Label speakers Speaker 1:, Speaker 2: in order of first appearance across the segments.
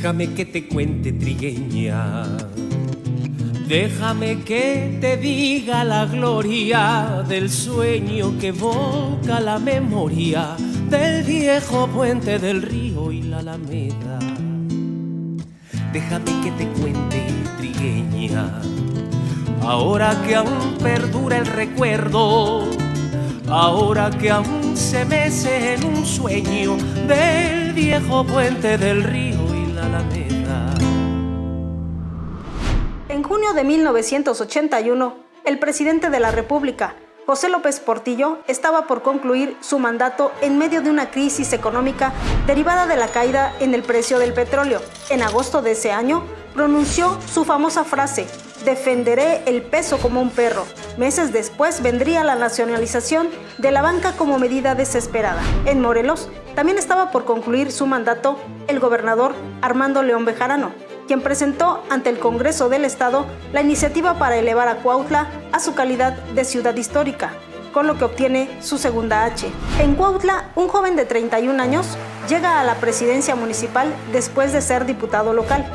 Speaker 1: Déjame que te cuente, trigueña, déjame que te diga la gloria del sueño que evoca la memoria del viejo puente del río y la alameda. Déjame que te cuente, trigueña, ahora que aún perdura el recuerdo, ahora que aún se mece en un sueño del viejo puente del río y la alameda.
Speaker 2: En junio de 1981, el presidente de la República, José López Portillo, estaba por concluir su mandato en medio de una crisis económica derivada de la caída en el precio del petróleo. En agosto de ese año, pronunció su famosa frase: defenderé el peso como un perro. Meses después vendría la nacionalización de la banca como medida desesperada. En Morelos también estaba por concluir su mandato el gobernador Armando León Bejarano, quien presentó ante el Congreso del Estado la iniciativa para elevar a Cuautla a su calidad de ciudad histórica, con lo que obtiene su segunda H. En Cuautla, un joven de 31 años llega a la presidencia municipal después de ser diputado local,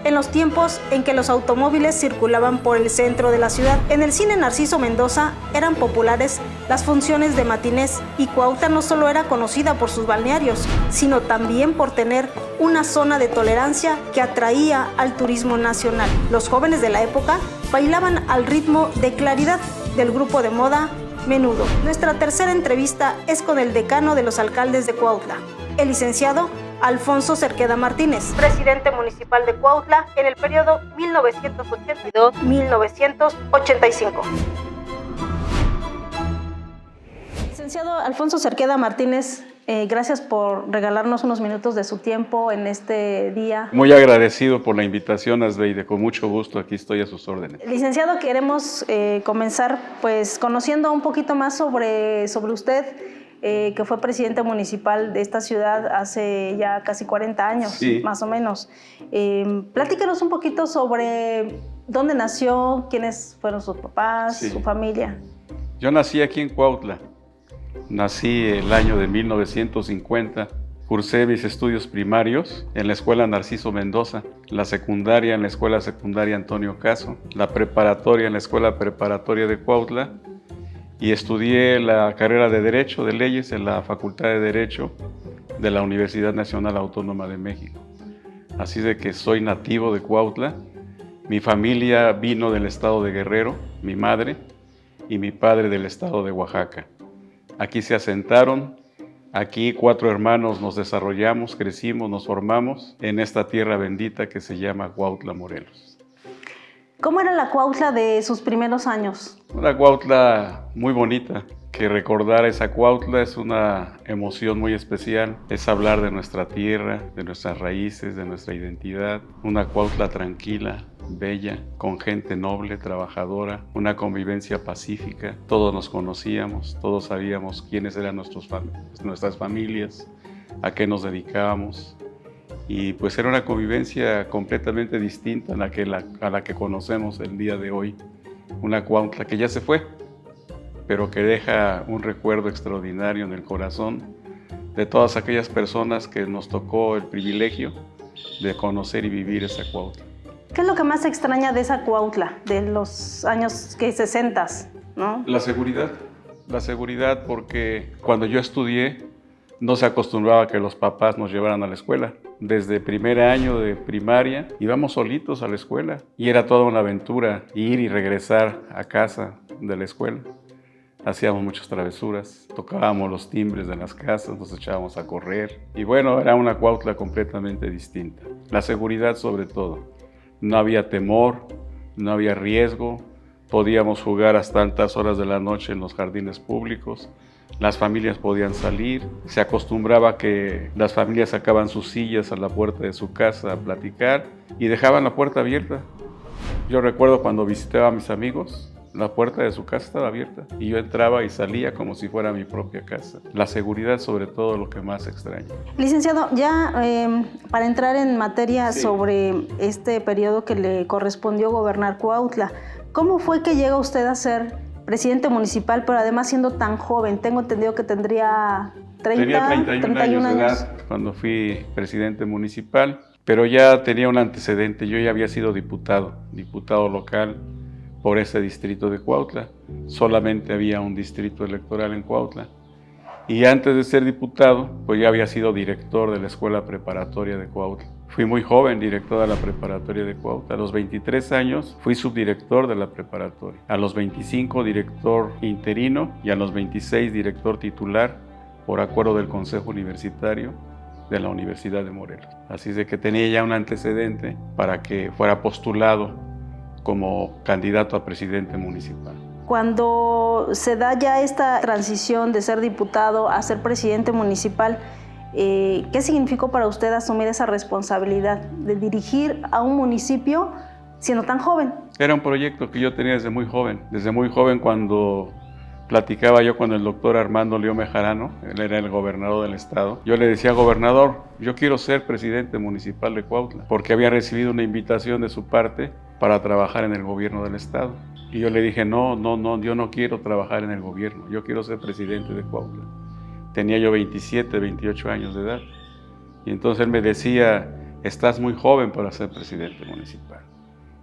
Speaker 2: en los tiempos en que los automóviles circulaban por el centro de la ciudad. En el cine Narciso Mendoza eran populares las funciones de matinés y Cuautla no solo era conocida por sus balnearios, sino también por tener una zona de tolerancia que atraía al turismo nacional. Los jóvenes de la época bailaban al ritmo de Claridad del grupo de moda Menudo. Nuestra tercera entrevista es con el decano de los alcaldes de Cuautla, el licenciado Alfonso Cerqueda Martínez, presidente municipal de Cuautla en el periodo 1982-1985. Licenciado Alfonso Cerqueda Martínez, gracias por regalarnos unos minutos de su tiempo en este día.
Speaker 3: Muy agradecido por la invitación, Asbeide, con mucho gusto, aquí estoy a sus órdenes.
Speaker 2: Licenciado, queremos comenzar pues conociendo un poquito más sobre usted, que fue presidente municipal de esta ciudad hace ya casi 40 años, sí, más o menos. Platícanos un poquito sobre dónde nació, quiénes fueron sus papás, sí, su familia.
Speaker 3: Yo nací aquí en Cuautla. Nací el año de 1950. Cursé mis estudios primarios en la Escuela Narciso Mendoza, la secundaria en la Escuela Secundaria Antonio Caso, la preparatoria en la Escuela Preparatoria de Cuautla, y estudié la carrera de Derecho, de Leyes, en la Facultad de Derecho de la Universidad Nacional Autónoma de México. Así de que soy nativo de Cuautla. Mi familia vino del estado de Guerrero, mi madre, y mi padre del estado de Oaxaca. Aquí se asentaron, aquí 4 hermanos nos desarrollamos, crecimos, nos formamos en esta tierra bendita que se llama Cuautla, Morelos.
Speaker 2: ¿Cómo era la Cuautla de sus primeros años?
Speaker 3: Una Cuautla muy bonita, que recordar esa Cuautla es una emoción muy especial, es hablar de nuestra tierra, de nuestras raíces, de nuestra identidad. Una Cuautla tranquila, bella, con gente noble, trabajadora, una convivencia pacífica. Todos nos conocíamos, todos sabíamos quiénes eran nuestras familias, a qué nos dedicábamos. Y pues era una convivencia completamente distinta a la que conocemos el día de hoy. Una Cuautla que ya se fue, pero que deja un recuerdo extraordinario en el corazón de todas aquellas personas que nos tocó el privilegio de conocer y vivir esa Cuautla.
Speaker 2: ¿Qué es lo que más extraña de esa Cuautla, de los años 60, ¿no?
Speaker 3: La seguridad porque cuando yo estudié no se acostumbraba que los papás nos llevaran a la escuela. Desde primer año de primaria íbamos solitos a la escuela y era toda una aventura ir y regresar a casa de la escuela. Hacíamos muchas travesuras, tocábamos los timbres de las casas, nos echábamos a correr y bueno, era una Cuautla completamente distinta. La seguridad sobre todo. No había temor, no había riesgo, podíamos jugar hasta altas horas de la noche en los jardines públicos. Las familias podían salir, se acostumbraba que las familias sacaban sus sillas a la puerta de su casa a platicar y dejaban la puerta abierta. Yo recuerdo cuando visitaba a mis amigos, la puerta de su casa estaba abierta y yo entraba y salía como si fuera mi propia casa. La seguridad sobre todo lo que más extraño.
Speaker 2: Licenciado, ya para entrar en materia sobre este periodo que le correspondió gobernar Cuautla, ¿cómo fue que llega usted a ser presidente municipal, pero además siendo tan joven? Tengo entendido que tendría 31
Speaker 3: años de edad cuando fui presidente municipal. Pero ya tenía un antecedente, yo ya había sido diputado local por ese distrito de Cuautla. Solamente había un distrito electoral en Cuautla. Y antes de ser diputado, pues ya había sido director de la Escuela Preparatoria de Cuautla. Fui muy joven director de la Preparatoria de Cuautla. A los 23 años fui subdirector de la preparatoria. A los 25 director interino y a los 26 director titular por acuerdo del Consejo Universitario de la Universidad de Morelos. Así es de que tenía ya un antecedente para que fuera postulado como candidato a presidente municipal.
Speaker 2: Cuando se da ya esta transición de ser diputado a ser presidente municipal, ¿qué significó para usted asumir esa responsabilidad de dirigir a un municipio siendo tan joven?
Speaker 3: Era un proyecto que yo tenía desde muy joven cuando platicaba yo con el doctor Armando León Bejarano, él era el gobernador del estado. Yo le decía, gobernador, yo quiero ser presidente municipal de Cuautla, porque había recibido una invitación de su parte para trabajar en el gobierno del estado. Y yo le dije, no, yo no quiero trabajar en el gobierno, yo quiero ser presidente de Cuautla. Tenía yo 27, 28 años de edad. Y entonces él me decía, estás muy joven para ser presidente municipal.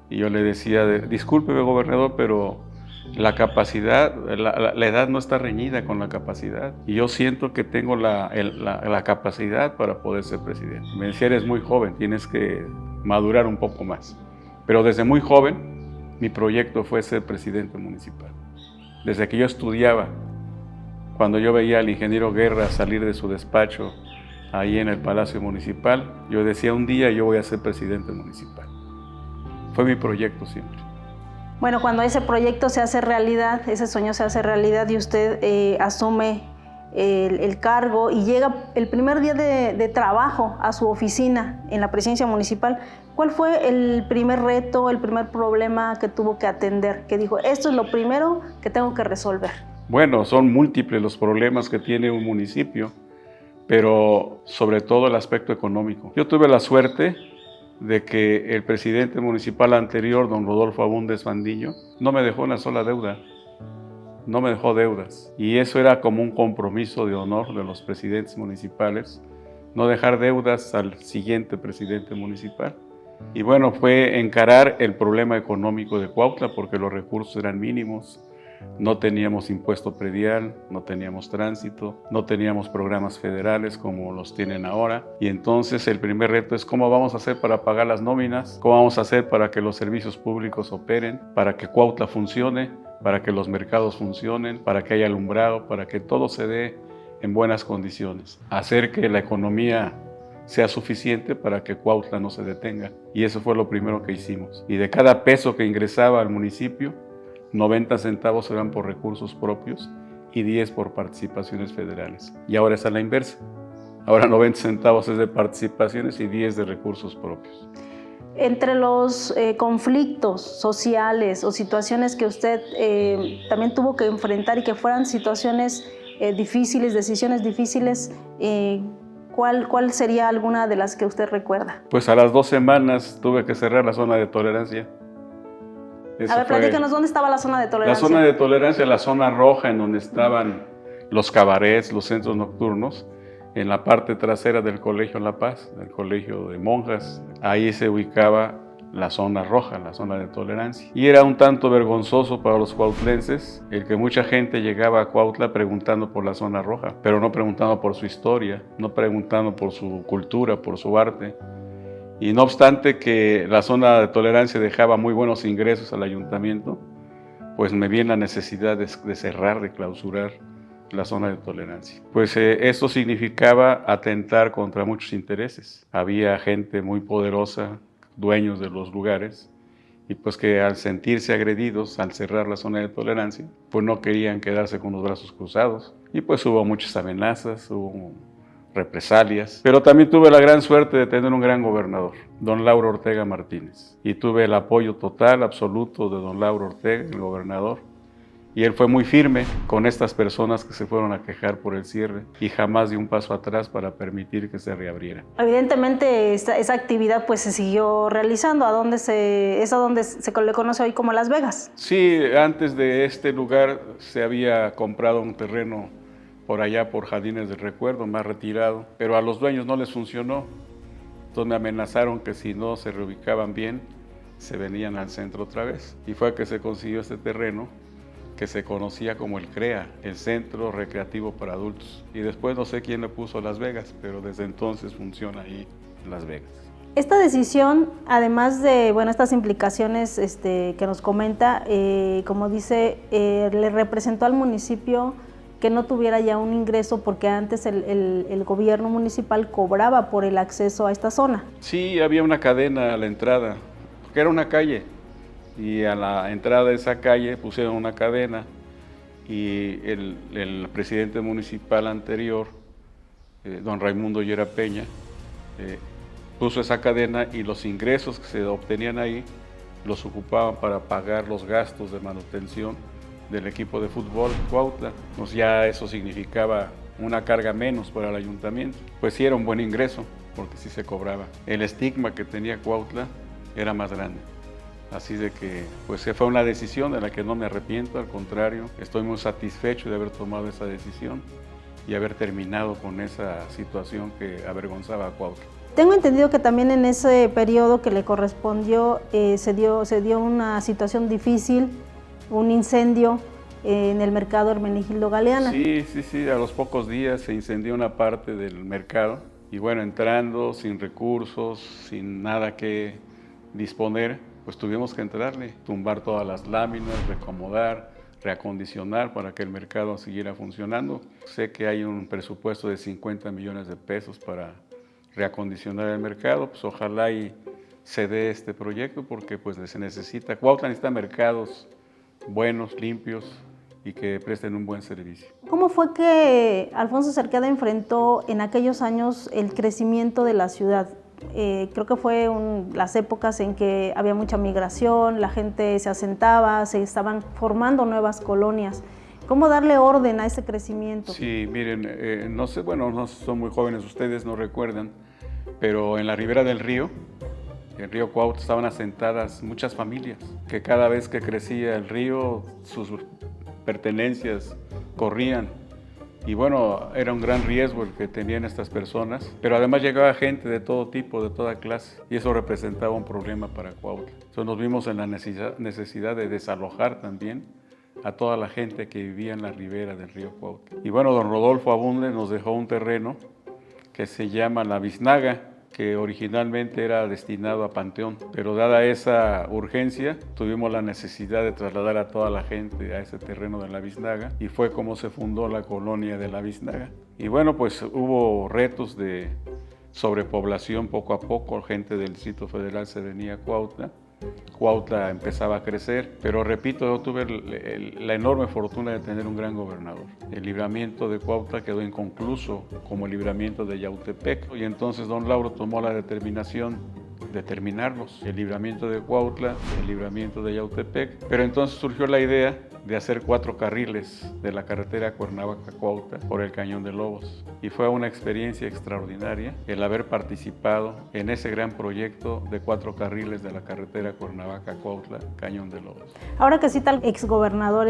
Speaker 3: Y yo le decía, discúlpeme, gobernador, pero la capacidad, la edad no está reñida con la capacidad. Y yo siento que tengo la capacidad para poder ser presidente. Me decía, eres muy joven, tienes que madurar un poco más. Pero desde muy joven, mi proyecto fue ser presidente municipal. Desde que yo estudiaba, cuando yo veía al ingeniero Guerra salir de su despacho ahí en el Palacio Municipal, yo decía, un día yo voy a ser presidente municipal. Fue mi proyecto siempre.
Speaker 2: Bueno, cuando ese proyecto se hace realidad, ese sueño se hace realidad y usted asume el cargo y llega el primer día de trabajo a su oficina en la presidencia municipal, ¿cuál fue el primer reto, el primer problema que tuvo que atender? Que dijo, esto es lo primero que tengo que resolver.
Speaker 3: Bueno, son múltiples los problemas que tiene un municipio, pero sobre todo el aspecto económico. Yo tuve la suerte de que el presidente municipal anterior, don Rodolfo Abúndez Fandiño, no me dejó una sola deuda. No me dejó deudas. Y eso era como un compromiso de honor de los presidentes municipales, no dejar deudas al siguiente presidente municipal. Y bueno, fue encarar el problema económico de Cuautla porque los recursos eran mínimos. No teníamos impuesto predial, no teníamos tránsito, no teníamos programas federales como los tienen ahora. Y entonces el primer reto es cómo vamos a hacer para pagar las nóminas, cómo vamos a hacer para que los servicios públicos operen, para que Cuautla funcione, para que los mercados funcionen, para que haya alumbrado, para que todo se dé en buenas condiciones. Hacer que la economía sea suficiente para que Cuautla no se detenga. Y eso fue lo primero que hicimos. Y de cada peso que ingresaba al municipio, 90 centavos eran por recursos propios y 10 por participaciones federales. Y ahora es a la inversa. Ahora 90 centavos es de participaciones y 10 de recursos propios.
Speaker 2: Entre los conflictos sociales o situaciones que usted también tuvo que enfrentar y que fueran situaciones difíciles, decisiones difíciles, ¿cuál sería alguna de las que usted recuerda?
Speaker 3: Pues a las 2 semanas tuve que cerrar la zona de tolerancia.
Speaker 2: A ver, platícanos, ¿dónde estaba la zona de tolerancia?
Speaker 3: La zona de tolerancia, la zona roja en donde estaban los cabarets, los centros nocturnos, en la parte trasera del Colegio La Paz, del Colegio de Monjas. Ahí se ubicaba la zona roja, la zona de tolerancia. Y era un tanto vergonzoso para los cuautlenses el que mucha gente llegaba a Cuautla preguntando por la zona roja, pero no preguntando por su historia, no preguntando por su cultura, por su arte. Y no obstante que la zona de tolerancia dejaba muy buenos ingresos al ayuntamiento, pues me vi en la necesidad de cerrar, de clausurar la zona de tolerancia. Pues esto significaba atentar contra muchos intereses. Había gente muy poderosa, dueños de los lugares, y pues que al sentirse agredidos, al cerrar la zona de tolerancia, pues no querían quedarse con los brazos cruzados. Y pues hubo muchas amenazas, hubo represalias, pero también tuve la gran suerte de tener un gran gobernador, don Lauro Ortega Martínez, y tuve el apoyo total, absoluto de don Lauro Ortega, el gobernador, y él fue muy firme con estas personas que se fueron a quejar por el cierre y jamás dio un paso atrás para permitir que se reabriera.
Speaker 2: Evidentemente esa actividad pues se siguió realizando, es a donde se le conoce hoy como Las Vegas.
Speaker 3: Sí, antes de este lugar se había comprado un terreno por allá por Jardines del Recuerdo, más retirado, pero a los dueños no les funcionó Entonces me amenazaron que si no se reubicaban bien, se venían al centro otra vez. Y fue que se consiguió este terreno que se conocía como el CREA, el Centro Recreativo para Adultos. Y después no sé quién le puso Las Vegas, pero desde entonces funciona ahí en Las Vegas.
Speaker 2: Esta decisión, además de estas implicaciones que nos comenta, como dice, le representó al municipio que no tuviera ya un ingreso porque antes el gobierno municipal cobraba por el acceso a esta zona.
Speaker 3: Sí, había una cadena a la entrada, porque era una calle, y a la entrada de esa calle pusieron una cadena y el presidente municipal anterior, don Raimundo Llera Peña, puso esa cadena y los ingresos que se obtenían ahí los ocupaban para pagar los gastos de manutención del equipo de fútbol Cuautla. Pues ya eso significaba una carga menos para el ayuntamiento. Pues sí era un buen ingreso, porque sí se cobraba. El estigma que tenía Cuautla era más grande. Así de que pues fue una decisión de la que no me arrepiento, al contrario, estoy muy satisfecho de haber tomado esa decisión y haber terminado con esa situación que avergonzaba a Cuautla.
Speaker 2: Tengo entendido que también en ese periodo que le correspondió se dio una situación difícil, un incendio en el mercado Hermenegildo Galeana.
Speaker 3: Sí, a los pocos días se incendió una parte del mercado y bueno, entrando sin recursos, sin nada que disponer, pues tuvimos que entrarle, tumbar todas las láminas, reacomodar, reacondicionar para que el mercado siguiera funcionando. Sé que hay un presupuesto de 50 millones de pesos para reacondicionar el mercado, pues ojalá y se dé este proyecto porque pues se necesita. Cuautla necesita mercados buenos, limpios y que presten un buen servicio.
Speaker 2: ¿Cómo fue que Alfonso Cerqueda enfrentó en aquellos años el crecimiento de la ciudad? Creo que fue las épocas en que había mucha migración, la gente se asentaba, se estaban formando nuevas colonias. ¿Cómo darle orden a ese crecimiento?
Speaker 3: Sí, miren, no sé, no son muy jóvenes ustedes, no recuerdan, pero en la ribera del río, el río Cuautla, estaban asentadas muchas familias, que cada vez que crecía el río, sus pertenencias corrían. Y bueno, era un gran riesgo el que tenían estas personas, pero además llegaba gente de todo tipo, de toda clase, y eso representaba un problema para Cuautla. Entonces nos vimos en la necesidad de desalojar también a toda la gente que vivía en la ribera del río Cuautla. Y bueno, don Rodolfo Abunde nos dejó un terreno que se llama La Biznaga, que originalmente era destinado a Panteón, pero dada esa urgencia, tuvimos la necesidad de trasladar a toda la gente a ese terreno de La Biznaga, y fue como se fundó la colonia de La Biznaga. Y bueno, pues hubo retos de sobrepoblación poco a poco, gente del Distrito Federal se venía a Cuautla. Cuautla empezaba a crecer, pero repito, yo tuve la enorme fortuna de tener un gran gobernador. El libramiento de Cuautla quedó inconcluso como el libramiento de Yautepec, y entonces don Lauro tomó la determinación de terminarlos, el libramiento de Cuautla, el libramiento de Yautepec, pero entonces surgió la idea de hacer 4 carriles de la carretera Cuernavaca-Cuautla por el Cañón de Lobos. Y fue una experiencia extraordinaria el haber participado en ese gran proyecto de 4 carriles de la carretera Cuernavaca-Cuautla, Cañón de Lobos.
Speaker 2: Ahora que cita al exgobernador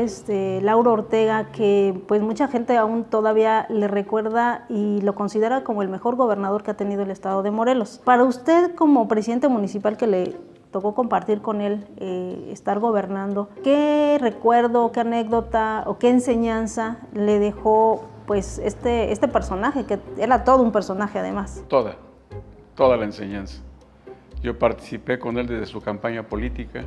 Speaker 2: Lauro Ortega, que pues mucha gente aún todavía le recuerda y lo considera como el mejor gobernador que ha tenido el estado de Morelos. Para usted, como presidente municipal que le tocó compartir con él, estar gobernando, ¿qué recuerdo, qué anécdota o qué enseñanza le dejó pues este personaje, que era todo un personaje además?
Speaker 3: Toda la enseñanza. Yo participé con él desde su campaña política,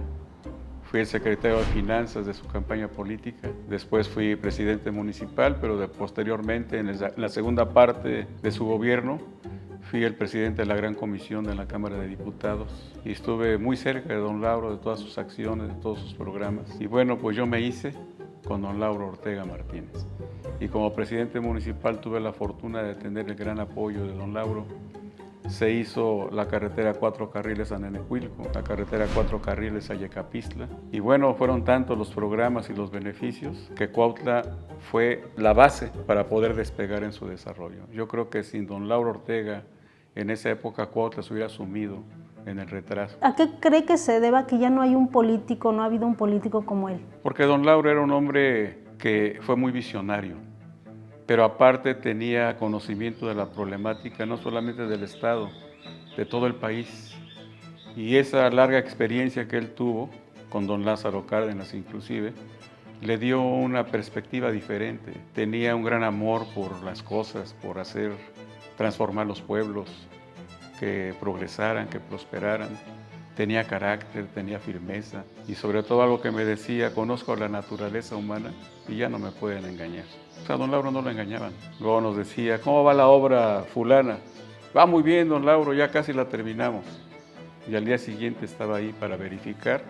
Speaker 3: fui el secretario de Finanzas de su campaña política, después fui presidente municipal, pero posteriormente en la segunda parte de su gobierno fui el presidente de la Gran Comisión de la Cámara de Diputados y estuve muy cerca de don Lauro, de todas sus acciones, de todos sus programas. Y bueno, pues yo me hice con don Lauro Ortega Martínez. Y como presidente municipal tuve la fortuna de tener el gran apoyo de don Lauro. Se hizo la carretera 4 carriles a Nenecuilco, la carretera 4 carriles a Yecapistla. Y bueno, fueron tantos los programas y los beneficios que Cuautla fue la base para poder despegar en su desarrollo. Yo creo que sin don Lauro Ortega, en esa época Cuautla se hubiera sumido en el retraso.
Speaker 2: ¿A qué cree que se deba que ya no hay un político, no ha habido un político como él?
Speaker 3: Porque don Lauro era un hombre que fue muy visionario, pero aparte tenía conocimiento de la problemática no solamente del Estado, de todo el país. Y esa larga experiencia que él tuvo, con don Lázaro Cárdenas inclusive, le dio una perspectiva diferente. Tenía un gran amor por las cosas, por transformar los pueblos, que progresaran, que prosperaran. Tenía carácter, tenía firmeza y sobre todo algo que me decía: conozco la naturaleza humana y ya no me pueden engañar. O sea, don Lauro no lo engañaban. Luego nos decía: ¿cómo va la obra fulana? Va muy bien, don Lauro, ya casi la terminamos. Y al día siguiente estaba ahí para verificar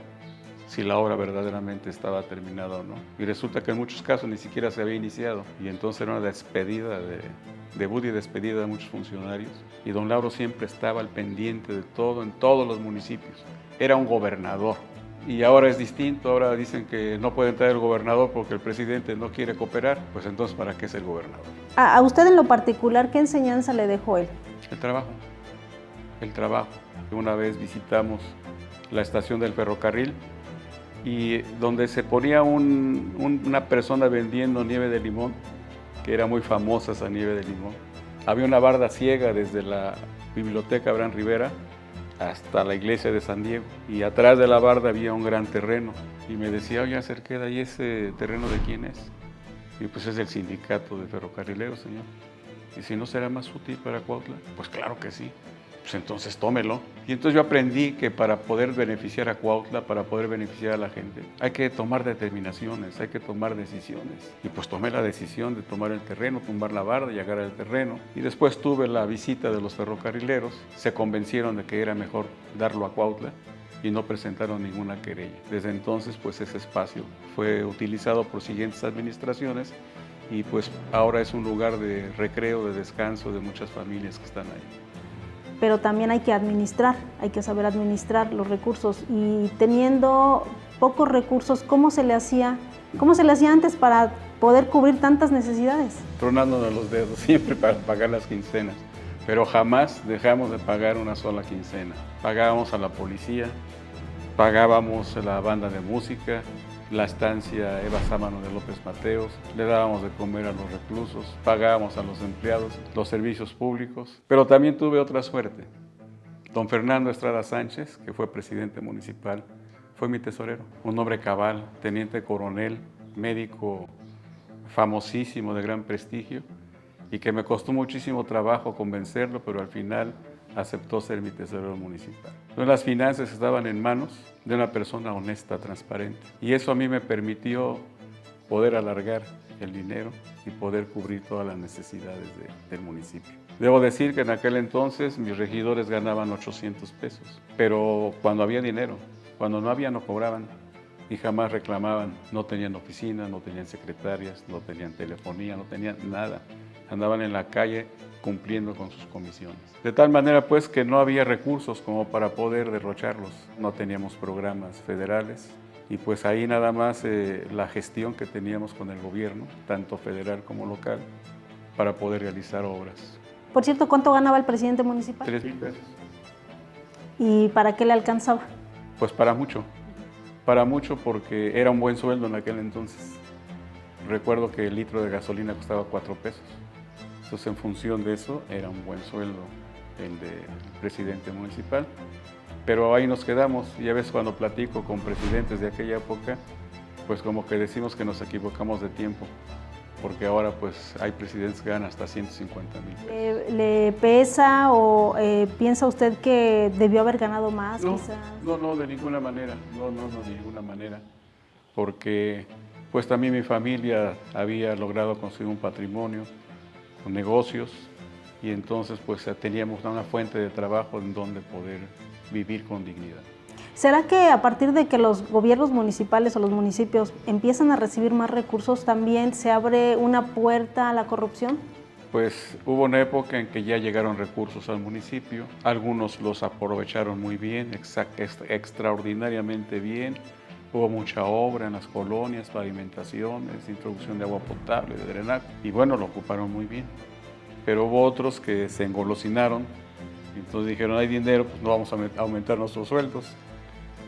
Speaker 3: si la obra verdaderamente estaba terminada o no. Y resulta que en muchos casos ni siquiera se había iniciado. Y entonces era una despedida, debut y despedida de muchos funcionarios. Y don Lauro siempre estaba al pendiente de todo, en todos los municipios. Era un gobernador. Y ahora es distinto, ahora dicen que no puede entrar el gobernador porque el presidente no quiere cooperar. Pues entonces, ¿para qué es el gobernador?
Speaker 2: A usted en lo particular, ¿qué enseñanza le dejó él?
Speaker 3: El trabajo. El trabajo. Una vez visitamos la estación del ferrocarril y donde se ponía una persona vendiendo nieve de limón, que era muy famosa esa nieve de limón. Había una barda ciega desde la biblioteca Abraham Rivera hasta la iglesia de San Diego, y atrás de la barda había un gran terreno. Y me decía: oye, Cerqueda, ¿y ese terreno de quién es? Y pues es del sindicato de ferrocarrileros, señor. ¿Y si no será más útil para Cuautla? Pues claro que sí. Pues entonces tómelo. Y entonces yo aprendí que para poder beneficiar a Cuautla, para poder beneficiar a la gente, hay que tomar determinaciones, hay que tomar decisiones. Y pues tomé la decisión de tomar el terreno, tumbar la barda, llegar al terreno. Y después tuve la visita de los ferrocarrileros, se convencieron de que era mejor darlo a Cuautla y no presentaron ninguna querella. Desde entonces, pues ese espacio fue utilizado por siguientes administraciones y pues ahora es un lugar de recreo, de descanso de muchas familias que están ahí.
Speaker 2: Pero también hay que administrar, hay que saber administrar los recursos, y teniendo pocos recursos, ¿cómo se le hacía antes para poder cubrir tantas necesidades?
Speaker 3: Tronándonos los dedos siempre para pagar las quincenas, pero jamás dejamos de pagar una sola quincena. Pagábamos a la policía, pagábamos a la banda de música, la estancia Eva Sámano de López Mateos, le dábamos de comer a los reclusos, pagábamos a los empleados, los servicios públicos. Pero también tuve otra suerte. Don Fernando Estrada Sánchez, que fue presidente municipal, fue mi tesorero. Un hombre cabal, teniente coronel, médico famosísimo, de gran prestigio, y que me costó muchísimo trabajo convencerlo, pero al final aceptó ser mi tesorero municipal. Entonces, las finanzas estaban en manos de una persona honesta, transparente. Y eso a mí me permitió poder alargar el dinero y poder cubrir todas las necesidades del municipio. Debo decir que en aquel entonces mis regidores ganaban 800 pesos, pero cuando había dinero, cuando no había no cobraban y jamás reclamaban. No tenían oficina, no tenían secretarias, no tenían telefonía, no tenían nada. Andaban en la calle cumpliendo con sus comisiones. De tal manera pues que no había recursos como para poder derrocharlos. No teníamos programas federales y pues ahí nada más la gestión que teníamos con el gobierno, tanto federal como local, para poder realizar obras.
Speaker 2: Por cierto, ¿cuánto ganaba el presidente municipal?
Speaker 3: 3,000 pesos.
Speaker 2: ¿Y para qué le alcanzaba?
Speaker 3: Pues para mucho porque era un buen sueldo en aquel entonces. Recuerdo que el litro de gasolina costaba 4 pesos. Entonces, en función de eso, era un buen sueldo el del presidente municipal. Pero ahí nos quedamos. Ya ves, cuando platico con presidentes de aquella época, pues como que decimos que nos equivocamos de tiempo. Porque ahora pues hay presidentes que ganan hasta 150,000 pesos.
Speaker 2: ¿Le pesa o piensa usted que debió haber ganado más,
Speaker 3: No,
Speaker 2: quizás?
Speaker 3: no, de ninguna manera. No, de ninguna manera. Porque pues también mi familia había logrado conseguir un patrimonio, con negocios, y entonces pues teníamos una fuente de trabajo en donde poder vivir con dignidad.
Speaker 2: ¿Será que a partir de que los gobiernos municipales o los municipios empiezan a recibir más recursos, también se abre una puerta a la corrupción?
Speaker 3: Pues hubo una época en que ya llegaron recursos al municipio, algunos los aprovecharon muy bien, extraordinariamente bien. Hubo mucha obra en las colonias, pavimentaciones, introducción de agua potable, de drenaje, y bueno, lo ocuparon muy bien. Pero hubo otros que se engolosinaron, entonces dijeron: hay dinero, pues no vamos a aumentar nuestros sueldos.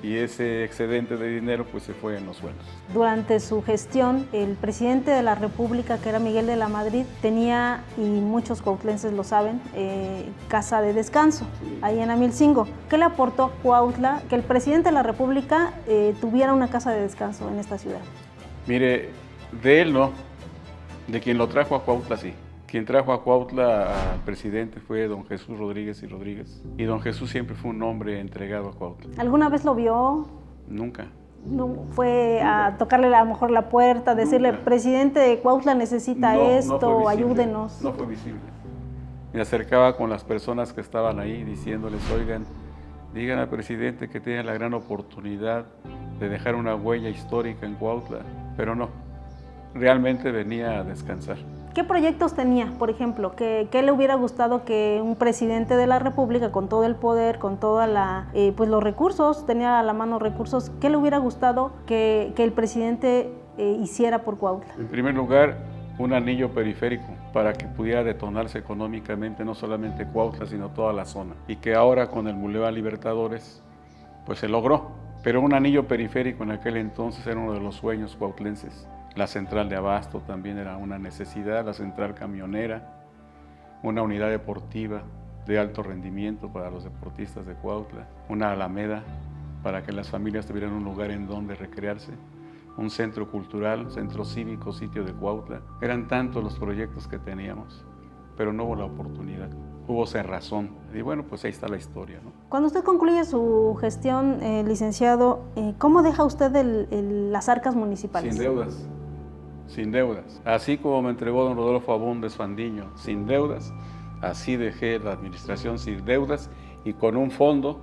Speaker 3: y ese excedente de dinero pues se fue en los sueldos.
Speaker 2: Durante su gestión, el presidente de la República, que era Miguel de la Madrid, tenía, y muchos cuautlenses lo saben, casa de descanso, ahí en Amilcingo. ¿Qué le aportó a Cuautla que el presidente de la República tuviera una casa de descanso en esta ciudad?
Speaker 3: Mire, de él no, de quien lo trajo a Cuautla sí. Quien trajo a Cuautla al presidente fue don Jesús Rodríguez y Rodríguez. Y don Jesús siempre fue un hombre entregado a Cuautla.
Speaker 2: ¿Alguna vez lo vio?
Speaker 3: Nunca.
Speaker 2: ¿No fue a tocarle a lo mejor la puerta, decirle,
Speaker 3: Nunca.
Speaker 2: Presidente de Cuautla necesita esto,
Speaker 3: fue visible,
Speaker 2: ayúdenos?
Speaker 3: No fue visible. Me acercaba con las personas que estaban ahí diciéndoles, oigan, digan al presidente que tiene la gran oportunidad de dejar una huella histórica en Cuautla. Pero no, realmente venía a descansar.
Speaker 2: ¿Qué proyectos tenía, por ejemplo? ¿Qué le hubiera gustado que un presidente de la República, con todo el poder, con todos los recursos, tenía a la mano recursos, qué le hubiera gustado que el presidente hiciera por Cuautla?
Speaker 3: En primer lugar, un anillo periférico para que pudiera detonarse económicamente no solamente Cuautla, sino toda la zona. Y que ahora con el Boulevard Libertadores, pues se logró. Pero un anillo periférico en aquel entonces era uno de los sueños cuautlenses. La central de abasto también era una necesidad, la central camionera, una unidad deportiva de alto rendimiento para los deportistas de Cuautla, una alameda para que las familias tuvieran un lugar en donde recrearse, un centro cultural, centro cívico, sitio de Cuautla. Eran tantos los proyectos que teníamos, pero no hubo la oportunidad, hubo cerrazón. Y bueno, pues ahí está la historia, ¿no?
Speaker 2: Cuando usted concluye su gestión, licenciado, ¿cómo deja usted las arcas municipales?
Speaker 3: Sin deudas. Sin deudas. Así como me entregó don Rodolfo Abundes Fandiño, sin deudas, así dejé la administración sin deudas y con un fondo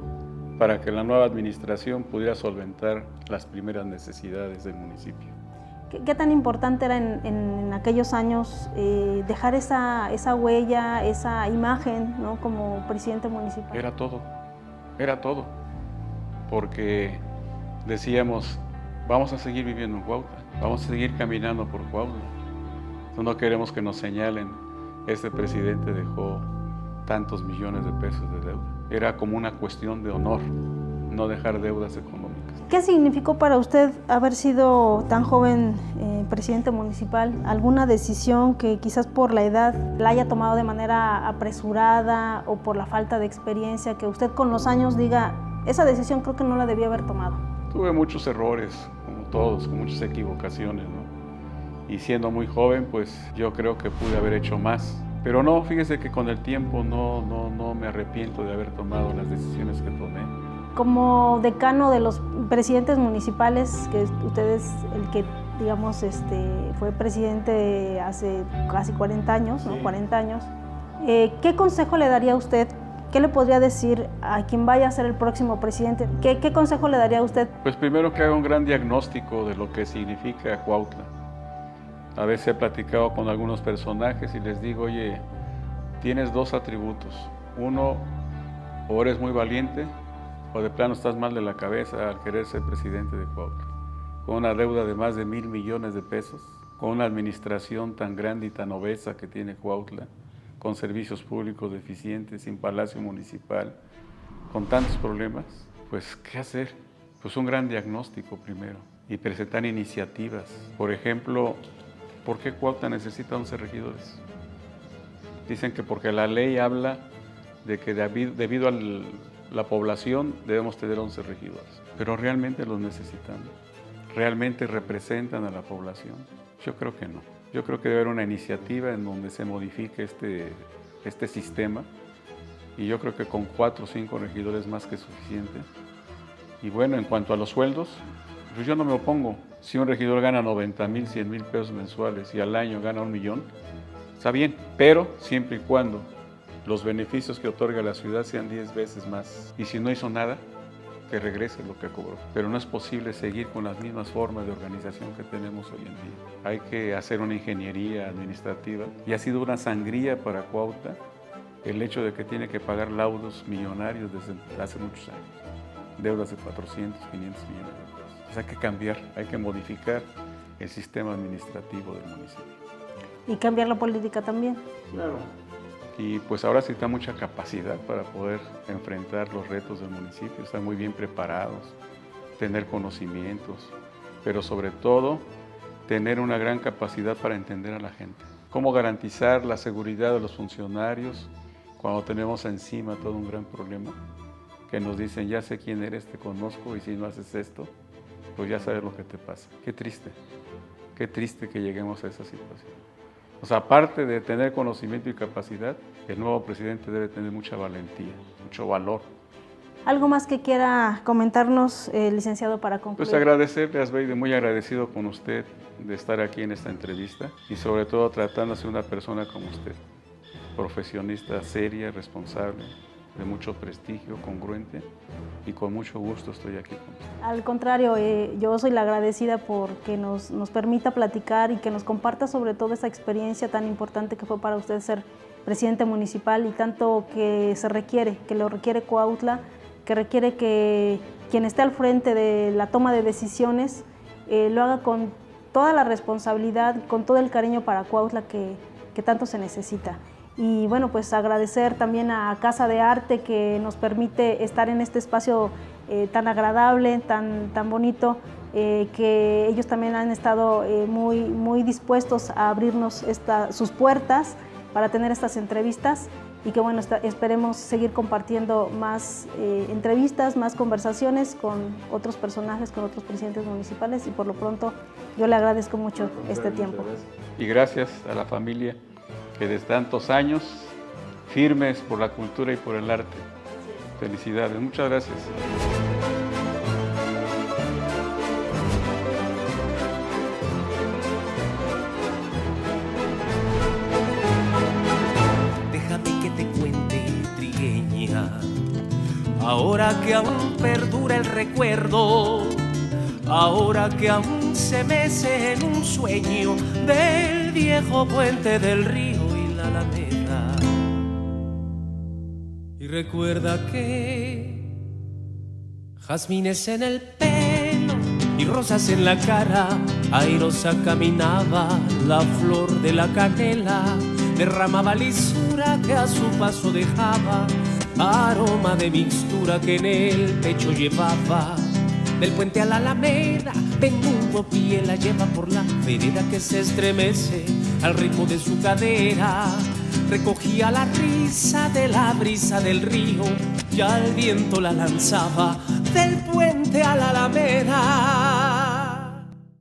Speaker 3: para que la nueva administración pudiera solventar las primeras necesidades del municipio.
Speaker 2: ¿Qué tan importante era en aquellos años dejar esa huella, esa imagen, ¿no?, como presidente municipal?
Speaker 3: Era todo, porque decíamos, vamos a seguir viviendo en Cuautla, vamos a seguir caminando por Cuautla. No queremos que nos señalen, este presidente dejó tantos millones de pesos de deuda. Era como una cuestión de honor, no dejar deudas económicas.
Speaker 2: ¿Qué significó para usted haber sido tan joven presidente municipal? ¿Alguna decisión que quizás por la edad la haya tomado de manera apresurada o por la falta de experiencia, que usted con los años diga, esa decisión creo que no la debía haber tomado?
Speaker 3: Tuve muchos errores, como todos, con muchas equivocaciones, ¿no? Y siendo muy joven, pues yo creo que pude haber hecho más. Pero no, fíjese que con el tiempo no me arrepiento de haber tomado las decisiones que tomé.
Speaker 2: Como decano de los presidentes municipales, que usted es el que, digamos, fue presidente hace casi 40 años, ¿no?
Speaker 3: Sí.
Speaker 2: 40 años, ¿qué consejo le daría a usted? ¿Qué le podría decir a quien vaya a ser el próximo presidente? ¿Qué consejo le daría a usted?
Speaker 3: Pues primero que haga un gran diagnóstico de lo que significa Cuautla. A veces he platicado con algunos personajes y les digo, oye, tienes dos atributos. Uno, o eres muy valiente, o de plano estás mal de la cabeza al querer ser presidente de Cuautla. Con una deuda de más de 1,000 millones de pesos, con una administración tan grande y tan obesa que tiene Cuautla, con servicios públicos deficientes, sin palacio municipal, con tantos problemas, pues ¿qué hacer? Pues un gran diagnóstico primero y presentar iniciativas. Por ejemplo, ¿por qué Cuautla necesita 11 regidores? Dicen que porque la ley habla de que debido a la población debemos tener 11 regidores, pero ¿realmente los necesitamos? ¿Realmente representan a la población? Yo creo que no. Yo creo que debe haber una iniciativa en donde se modifique este sistema y yo creo que con 4 o 5 regidores más que suficiente. Y bueno, en cuanto a los sueldos, pues yo no me opongo. Si un regidor gana 90,000, 100,000 pesos mensuales y al año gana 1 millón, está bien, pero siempre y cuando los beneficios que otorga la ciudad sean 10 veces más. Y si no hizo nada, que regrese lo que cobró. Pero no es posible seguir con las mismas formas de organización que tenemos hoy en día. Hay que hacer una ingeniería administrativa y ha sido una sangría para Cuautla el hecho de que tiene que pagar laudos millonarios desde hace muchos años. Deudas de 400, 500 millones de pesos. Pues hay que cambiar, hay que modificar el sistema administrativo del municipio.
Speaker 2: Y cambiar la política también.
Speaker 3: Claro. Y pues ahora sí está mucha capacidad para poder enfrentar los retos del municipio, están muy bien preparados, tener conocimientos, pero sobre todo tener una gran capacidad para entender a la gente. Cómo garantizar la seguridad de los funcionarios cuando tenemos encima todo un gran problema, que nos dicen, ya sé quién eres, te conozco, y si no haces esto, pues ya sabes lo que te pasa. Qué triste que lleguemos a esa situación. O sea, aparte de tener conocimiento y capacidad, el nuevo presidente debe tener mucha valentía, mucho valor.
Speaker 2: ¿Algo más que quiera comentarnos, licenciado, para concluir?
Speaker 3: Pues agradecerle, Asbeide, muy agradecido con usted de estar aquí en esta entrevista y sobre todo tratándose de una persona como usted, profesionista seria, responsable, de mucho prestigio, congruente, y con mucho gusto estoy aquí con usted.
Speaker 2: Al contrario, yo soy la agradecida porque nos permita platicar y que nos comparta sobre todo esa experiencia tan importante que fue para usted ser presidente municipal, y tanto que se requiere, que lo requiere Cuautla, que requiere que quien esté al frente de la toma de decisiones lo haga con toda la responsabilidad, con todo el cariño para Cuautla que tanto se necesita. Y bueno, pues agradecer también a Casa de Arte, que nos permite estar en este espacio tan agradable, tan bonito, que ellos también han estado muy dispuestos a abrirnos sus puertas para tener estas entrevistas, y que bueno, esperemos seguir compartiendo más entrevistas, más conversaciones con otros personajes, con otros presidentes municipales, y por lo pronto yo le agradezco mucho este tiempo.
Speaker 3: Y gracias a la familia que desde tantos años firmes por la cultura y por el arte. Felicidades, muchas gracias.
Speaker 1: Déjame que te cuente, trigueña, ahora que aún perdura el recuerdo, ahora que aún se mece en un sueño del viejo puente del río y la alameda. Y recuerda que jazmines en el pelo y rosas en la cara, airosa caminaba la flor de la canela, derramaba lisura que a su paso dejaba aroma de mixtura que en el pecho llevaba. Del puente a la alameda, menudo pie la lleva por la vereda que se estremece al ritmo de su cadera. Recogía la risa de la brisa del río y al viento la lanzaba del puente a la alameda.